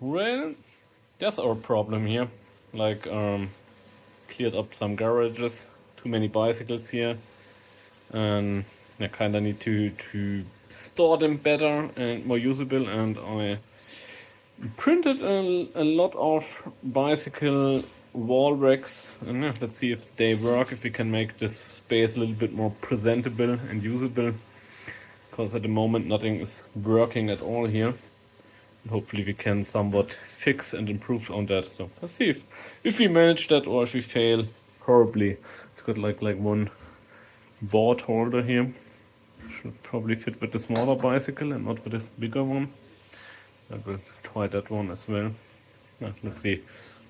Well, that's our problem here. Like, cleared up some garages, too many bicycles here, and I kind of need to store them better and more usable. And I printed a lot of bicycle wall racks, and yeah, let's see if they work, if we can make this space a little bit more presentable and usable, because at the moment nothing is working at all here. And hopefully we can somewhat fix and improve on that. So let's see if we manage that or if we fail horribly. It's got like one board holder here. Should probably fit with the smaller bicycle and not with the bigger one. I will try that one as well. Let's see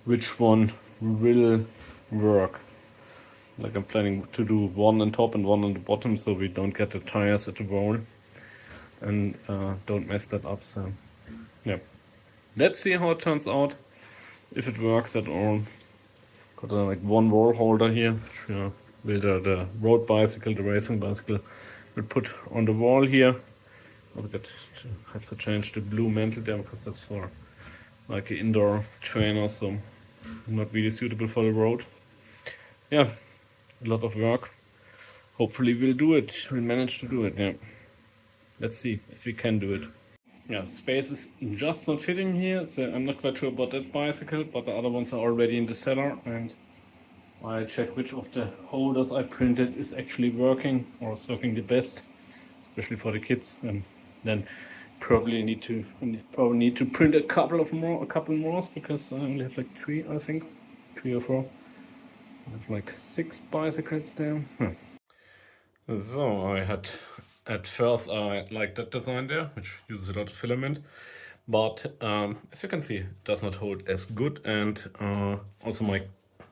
which one will work. Like I'm planning to do one on top and one on the bottom, so we don't get the tires at the wall and don't mess that up. So yeah, let's see how it turns out, if it works at all. Got like one wall holder here with the road bicycle, the racing bicycle, we'll put on the wall here. Also have to change the blue mantle there because that's for like an indoor trainer, so not really suitable for the road. Yeah, a lot of work. Hopefully we'll do it. We'll manage to do it. Yeah, let's see if we can do it. Yeah, space is just not fitting here, so I'm not quite sure about that bicycle, but the other ones are already in the cellar, and I check which of the holders I printed is actually working or is working the best, especially for the kids. And then probably need to print a couple more because I only have like 3, I think, 3 or 4. I have like 6 bicycles there. So I had at first I liked that design there, which uses a lot of filament, but as you can see, it does not hold as good. And also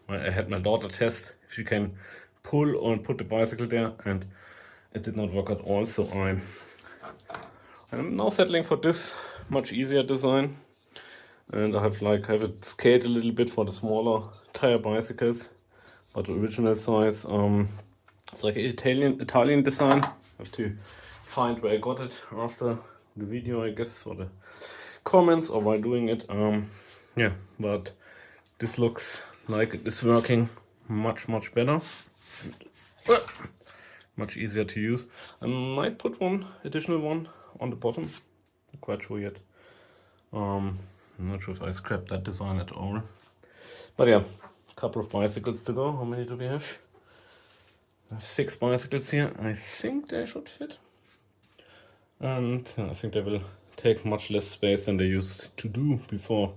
I had my daughter test if she can pull and put the bicycle there, and it did not work at all. So I'm now settling for this much easier design, and I have it scaled a little bit for the smaller tire bicycles, but the original size, it's like an Italian design. I have to find where I got it after the video, I guess, for the comments or while doing it. Yeah, but this looks like it is working much better. Much easier to use. I might put one additional one on the bottom. Not quite sure yet. I'm not sure if I scrapped that design at all. But yeah, a couple of bicycles to go. How many do we have? I have 6 bicycles here. I think they should fit. And I think they will take much less space than they used to do before.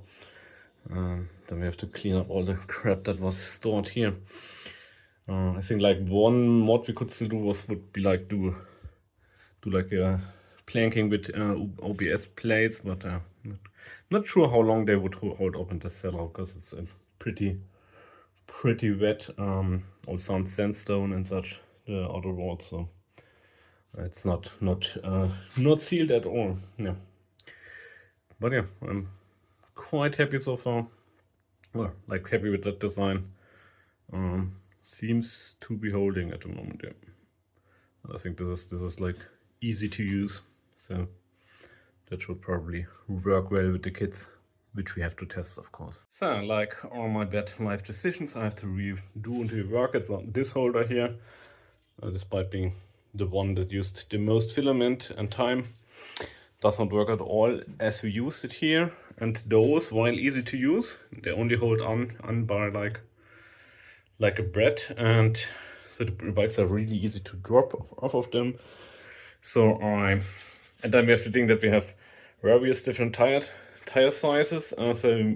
Then we have to clean up all the crap that was stored here. I think like one mod we could still do would be like do like a planking with OBS plates, but not sure how long they would hold up in the cellar, because it's pretty wet, all some sandstone and such, the outer wall, so it's not sealed at all. Yeah, but yeah, I'm quite happy so far. Well, like happy with that design. Seems to be holding at the moment. Yeah, I think this is like easy to use, so that should probably work well with the kids, which we have to test, of course. So like all my bad life decisions, I have to redo and rework it. So this holder here, despite being the one that used the most filament and time, does not work at all as we used it here. And those, while easy to use, they only hold on by like a bread, and so the bikes are really easy to drop off of them. So and then we have to think that we have various different tire sizes. So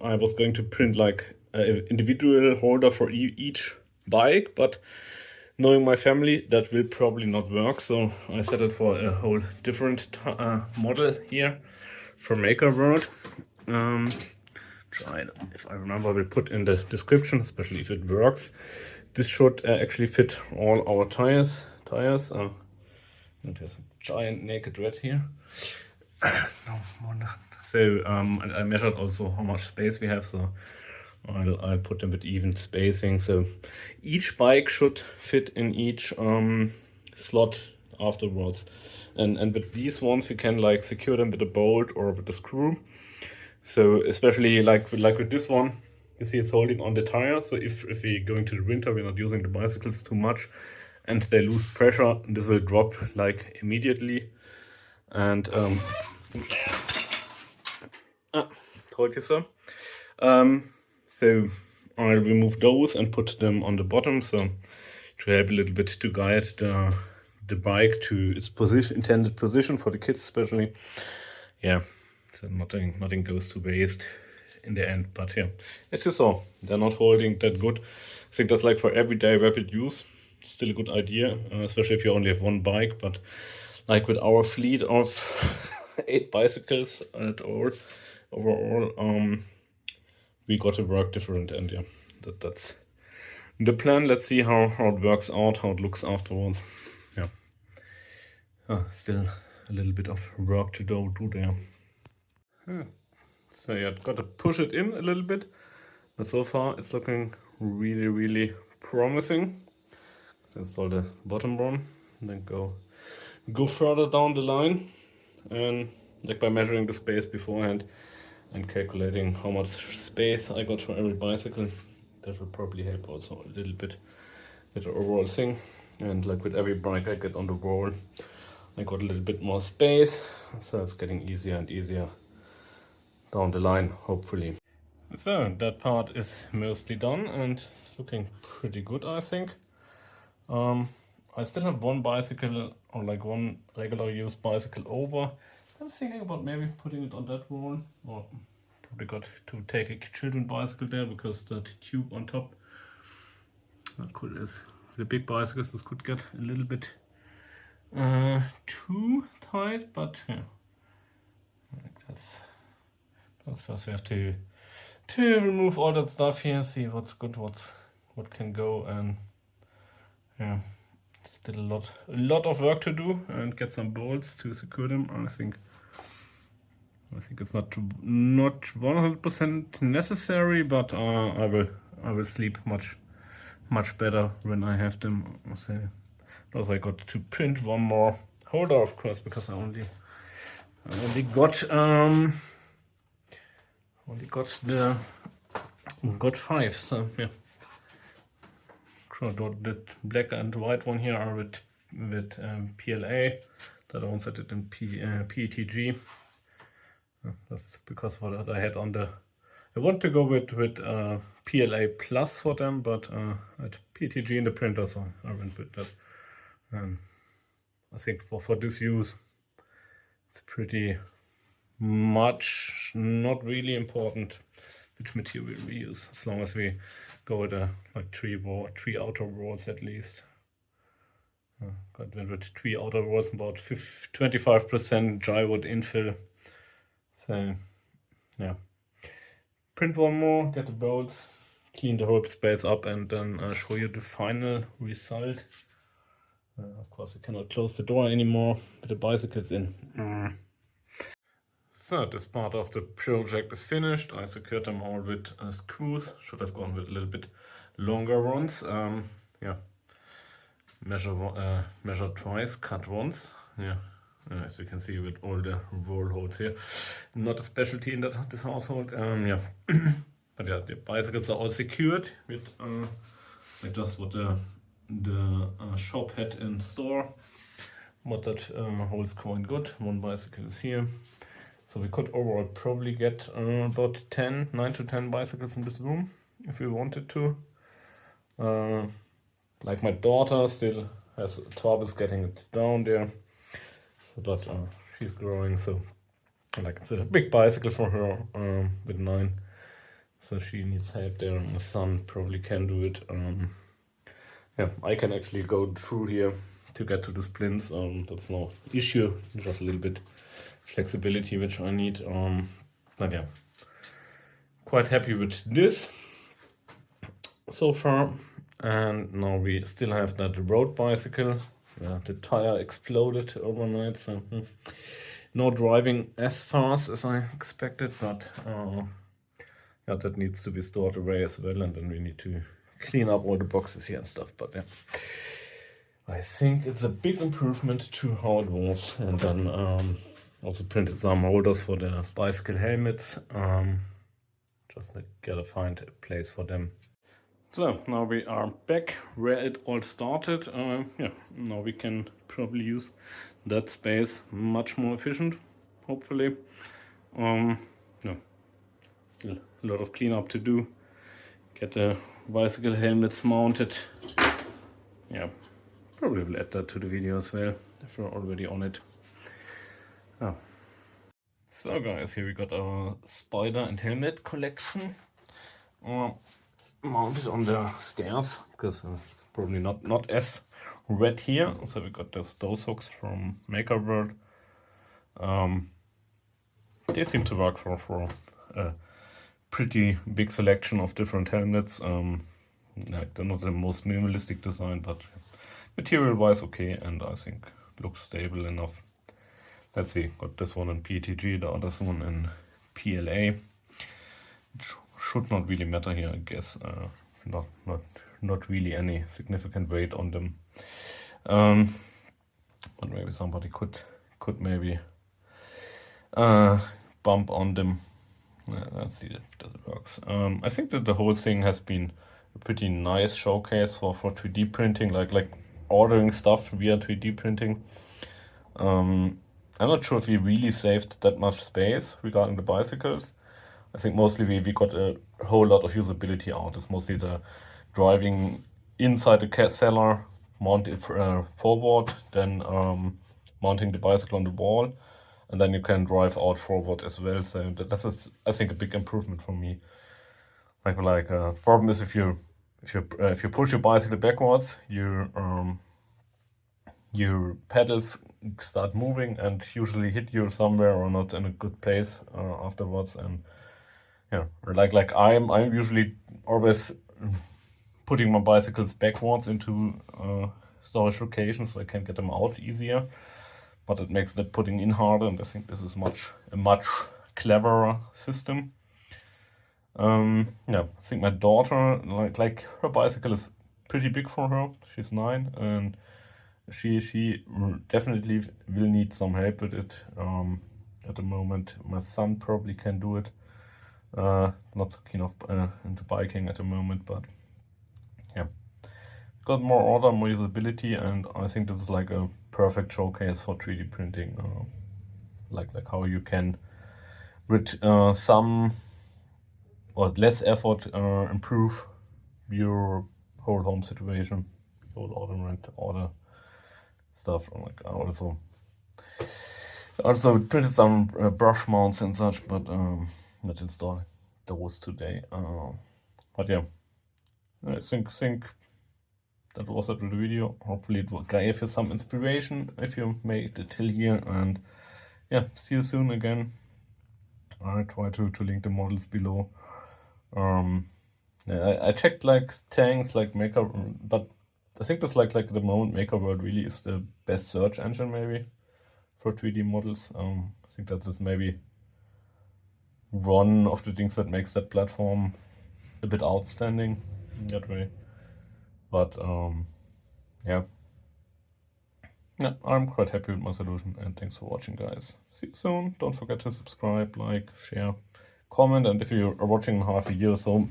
I was going to print like an individual holder for each bike, but knowing my family, that will probably not work. So I settled for a whole different model here from Markerworld. If I remember, I will put in the description, especially if it works. This should actually fit all our tires. And there's a giant naked red here. No wonder. So I measured also how much space we have, so I'll put them with even spacing. So each bike should fit in each slot afterwards. And with these ones we can like secure them with a bolt or with a screw. So especially like with this one, you see it's holding on the tire. So if we're going to the winter, we're not using the bicycles too much and they lose pressure, this will drop like immediately. And told you so. So I'll remove those and put them on the bottom, so to help a little bit to guide the bike to its intended position for the kids especially. Yeah, so nothing goes to waste in the end. But yeah, as you saw, they're not holding that good. I think that's like for everyday rapid use, still a good idea, especially if you only have one bike. But like with our fleet of 8 bicycles at all overall, we got to work different, and yeah, that's the plan. Let's see how it works out, how it looks afterwards. Yeah, still a little bit of work to do there. So yeah, got to push it in a little bit, but so far it's looking really promising. Install the bottom one, and then go further down the line, and like by measuring the space beforehand and calculating how much space I got for every bicycle. That will probably help also a little bit with the overall thing. And like with every bike I get on the wall, I got a little bit more space, so it's getting easier and easier down the line, hopefully. So that part is mostly done and it's looking pretty good, I think. I still have one bicycle, or like one regular use bicycle over. I was thinking about maybe putting it on that wall, or probably got to take a children bicycle there because that tube on top, that could is the big bicycles, this could get a little bit too tight, but yeah, that's first we have to remove all that stuff here, see what's good, what can go, and yeah, still a lot of work to do, and get some bolts to secure them. I think it's not 100% necessary, but I will sleep much better when I have them. Also I got to print one more holder, of course, because I only got 5. So yeah, the black and white one here are with PLA. The other ones I did in PETG. That's because what I had on the. I want to go with PLA plus for them, but at PETG in the printer, so I went with that. I think for this use, it's pretty much not really important which material we use, as long as we go with like 3 outer walls at least. Got with 3 outer walls, about 25% drywood infill. So yeah, print one more, get the bolts, clean the whole space up, and then I'll show you the final result. Of course, we cannot close the door anymore with the bicycles in. So this part of the project is finished. I secured them all with screws. Should have gone with a little bit longer ones. Yeah, measure twice, cut once. Yeah, as you can see with all the roll holes here. Not a specialty in this household. Yeah, but yeah, the bicycles are all secured with like just what the shop had in store. But that holds quite good. One bicycle is here. So we could overall probably get about 9 to 10 bicycles in this room if we wanted to. Like my daughter still has troubles getting it down there, so, but she's growing, so like it's a big bicycle for her with 9, so she needs help there. My son probably can do it. Yeah, I can actually go through here to get to the splints. That's no issue, just a little bit flexibility which I need. But yeah, quite happy with this so far. And now we still have that road bicycle. Yeah, the tire exploded overnight, so no driving as fast as I expected, but yeah, that needs to be stored away as well, and then we need to clean up all the boxes here and stuff. But yeah, I think it's a big improvement to how it was. And then Also printed some holders for the bicycle helmets. Just gotta find a place for them. So now we are back where it all started. Yeah, now we can probably use that space much more efficient, hopefully. Yeah, still a lot of cleanup to do. Get the bicycle helmets mounted. Yeah, probably will add that to the video as well if we're already on it. Oh. So guys, here we got our spider and helmet collection. Mounted on the stairs because it's probably not as wet here. So we got those hooks from Markerworld. They seem to work for a pretty big selection of different helmets. Like they're not the most minimalistic design, but material wise okay, and I think looks stable enough. Let's see, got this one in PETG, the other one in PLA. Should not really matter here, I guess. Not really any significant weight on them. But maybe somebody could maybe bump on them. Let's see if that works. I think that the whole thing has been a pretty nice showcase for 3D printing, like ordering stuff via 3D printing. I'm not sure if we really saved that much space regarding the bicycles. I think mostly we got a whole lot of usability out. It's mostly the driving inside the cellar, mount it forward, then mounting the bicycle on the wall, and then you can drive out forward as well. So that's I think a big improvement for me. Like problem is if you push your bicycle backwards, your pedals start moving and usually hit you somewhere or not in a good place afterwards. And yeah, like I'm usually always putting my bicycles backwards into storage locations so I can get them out easier. But it makes that putting in harder, and I think this is a much cleverer system. Yeah, I think my daughter, like her bicycle is pretty big for her. She's 9, and she definitely will need some help with it at the moment. My son probably can do it. Not so keen into biking at the moment, but yeah, got more order, more usability, and I think this is like a perfect showcase for 3D printing. Like how you can with some or less effort improve your whole home situation, whole order stuff. Like also printed some brush mounts and such, but not install those today. But yeah, I think that was it with the video. Hopefully it gave you some inspiration if you made it till here, and yeah, see you soon again. I try to link the models below. Yeah, I checked like tanks, like Maker, but I think that's like the moment Markerworld really is the best search engine maybe for 3D models. I think that is maybe one of the things that makes that platform a bit outstanding in that way. But yeah, I'm quite happy with my solution, and thanks for watching, guys. See you soon. Don't forget to subscribe, like, share, comment, and if you are watching in half a year or so,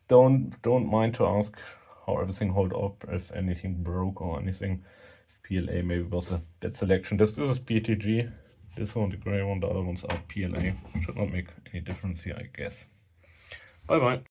don't mind to ask how everything hold up, if anything broke or anything. If PLA maybe was a bad selection. This is PETG. This one, the gray one, the other ones are PLA. Should not make any difference here, I guess. Bye bye.